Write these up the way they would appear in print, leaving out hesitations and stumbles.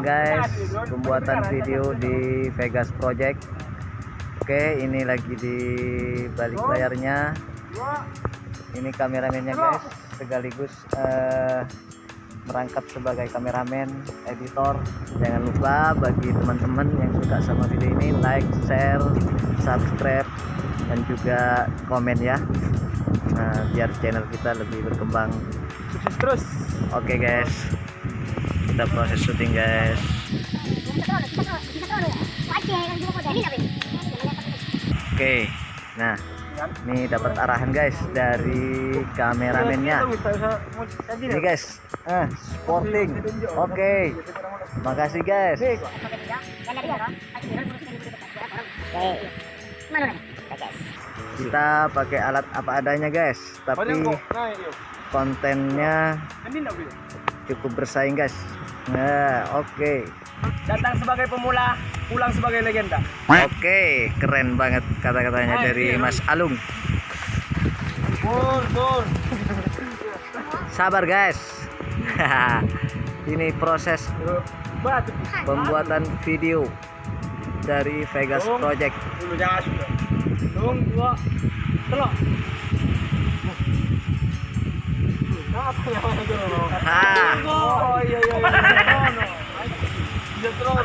guys, pembuatan video di Vegas Project. Oke, ini lagi di balik layarnya. Ini kameramennya guys, sekaligus merangkap sebagai kameramen, editor. Jangan lupa bagi teman-teman yang suka sama video ini, like, share, subscribe, dan juga komen ya. Nah, biar channel kita lebih berkembang. Sukses terus. Oke guys, kita proses syuting guys. Oke, nah ini dapat arahan guys dari kameramennya. Ini guys, sporting. Oke, makasih guys. Kita pakai alat apa adanya guys, tapi kontennya cukup bersaing guys. Nah, oke. Datang sebagai pemula, pulang sebagai legenda. Oke, keren banget kata-katanya dari Mas Alung. Pur. Sabar guys. Ini proses pembuatan video dari Vegas Project. Tung, dua, telok. Apa yang ada dulu? Oh iya. Dia telok.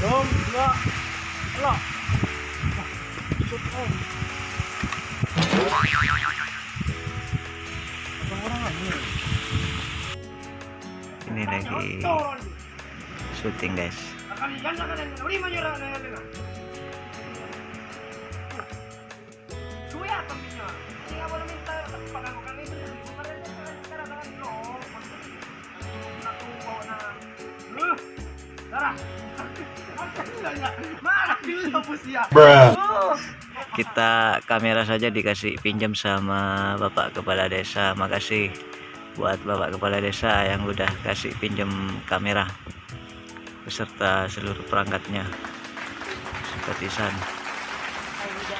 Tung, dua, telok. Ini lagi syuting guys. Kita kamera saja dikasih pinjam sama Bapak Kepala Desa. Makasih buat Bapak Kepala Desa yang udah kasih pinjam kamera beserta seluruh perangkatnya. Simpatisan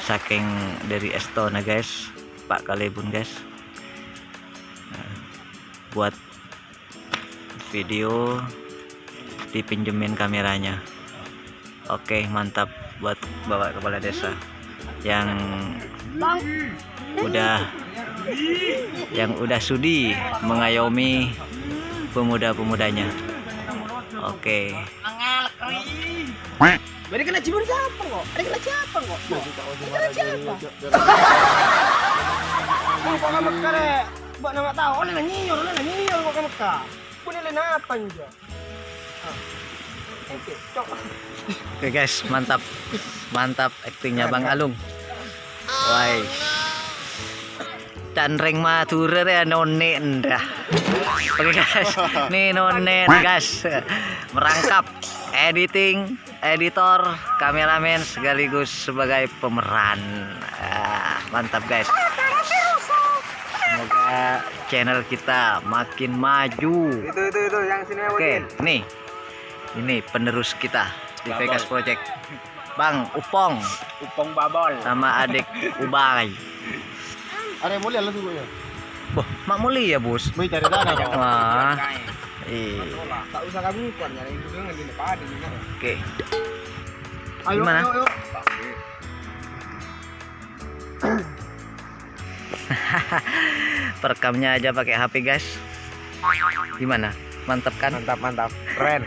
saking dari Estona guys, Pak Kalebun guys. Nah, buat video dipinjemin kameranya. Oke, mantap buat Bapak Kepala Desa yang udah sudi mengayomi pemuda-pemudanya. Oke. Beri kena cibur siapa kok? Ada kena siapa kok? Kena siapa? Kok kamu kare? Buat nama tahu. Oleh nyiyor kok kamu kah? Punya lena apa juga? Oke guys, mantap aktingnya Bang Alung. Woi, dan ring mature ya nonen dah. Oke guys, nih nonen guys, merangkap, editor, kameramen sekaligus sebagai pemeran. Mantap guys. Semoga channel kita makin maju. Itu yang sini. Oke, nih. Ini penerus kita di Vegas Project, Bang Upong Babol sama adik Ubay. Ada yang mulia lah tuh ya. Wah, mak mulia ya bos. Boy cari dana. Wah, iya. Tak usah kami pun nyari itu dengan di depan ini. Oke. Ayo. Perekamnya aja pakai HP guys. Gimana? Mantap kan? Mantap. Keren.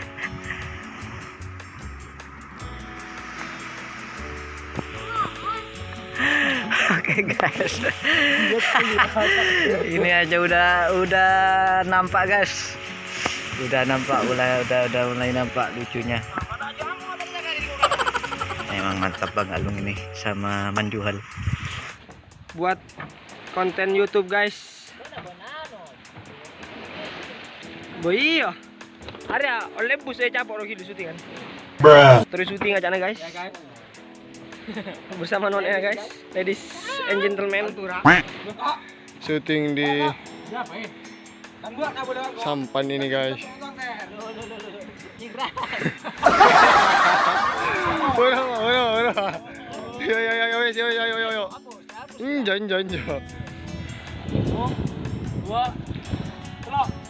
Oke guys, ini aja udah nampak guys, udah mulai nampak lucunya. Emang mantap Bang Alung ini sama Manjuhal. Buat konten YouTube guys. Boy iya. Ada oleh bus saya capok lagi di syuting kan. Terus syuting aja guys. Bersama nonnya guys, ladies and gentlemen. Syuting di sampan ini guys.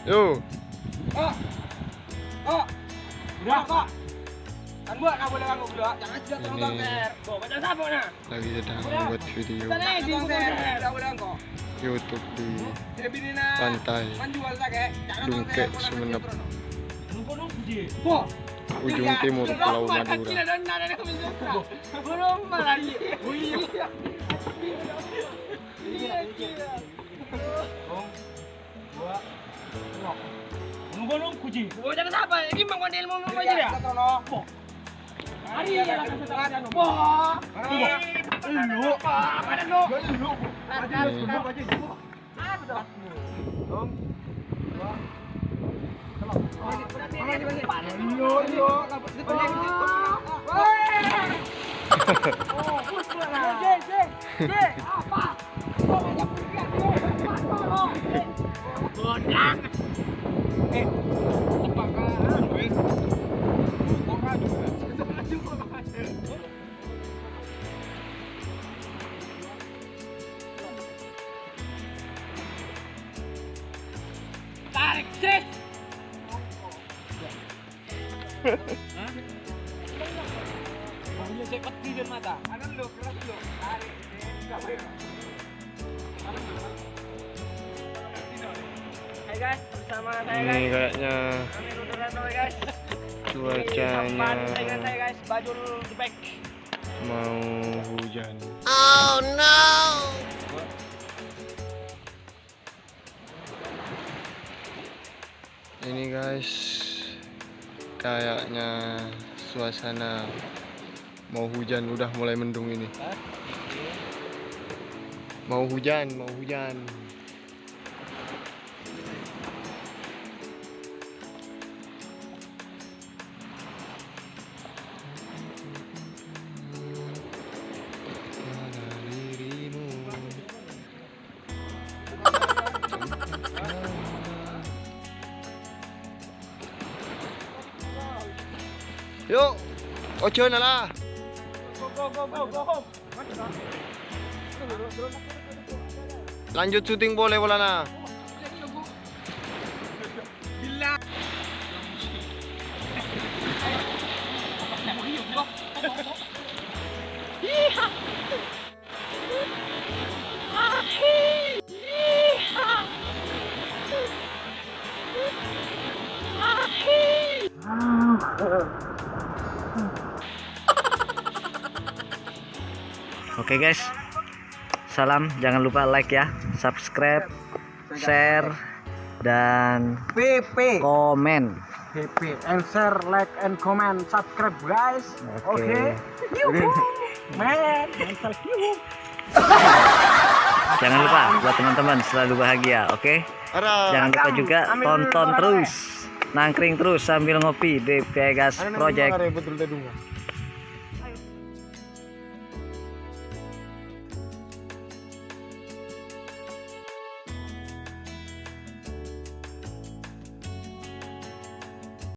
Yo. Jangan. Yo. Kok. Udah kok. Kan buat enggak boleh ganggu berdua. Jangan sudah tolong konser. Kok baca sabuk nah. Lagi sedang membuat video Sana di konser. Udah boleh kok. YouTube di pantai Dungkek, Sumeneb, ujung timur Pulau Madura. Nunggu kucing. Oh jangan siapa? Ini mang kondel mau aja ya. Hari ya lah kesempatan. Wah. Lu. Mana lu? Lu. Tarik sis. Bangunnya cepat di mata. Ada lu, keras lu. Tarik. Hai guys, bersama saya guys. Ini kayaknya guys. cuacanya Saya guys, Bajul Jepek. mau hujan. Oh no! Ini guys, kayaknya suasana mau hujan, udah mulai mendung ini. Mau hujan, mau hujan. Yuk, ojo nala. Go. Lanjut syuting boleh Bolana. Oke guys, salam, jangan lupa like ya, subscribe, share, dan komen. and share, like, and comment, subscribe guys. Oke. Man, Jangan lupa buat teman-teman selalu bahagia, oke? Jangan lupa juga tonton terus, nangkring terus sambil ngopi di Vegas Project.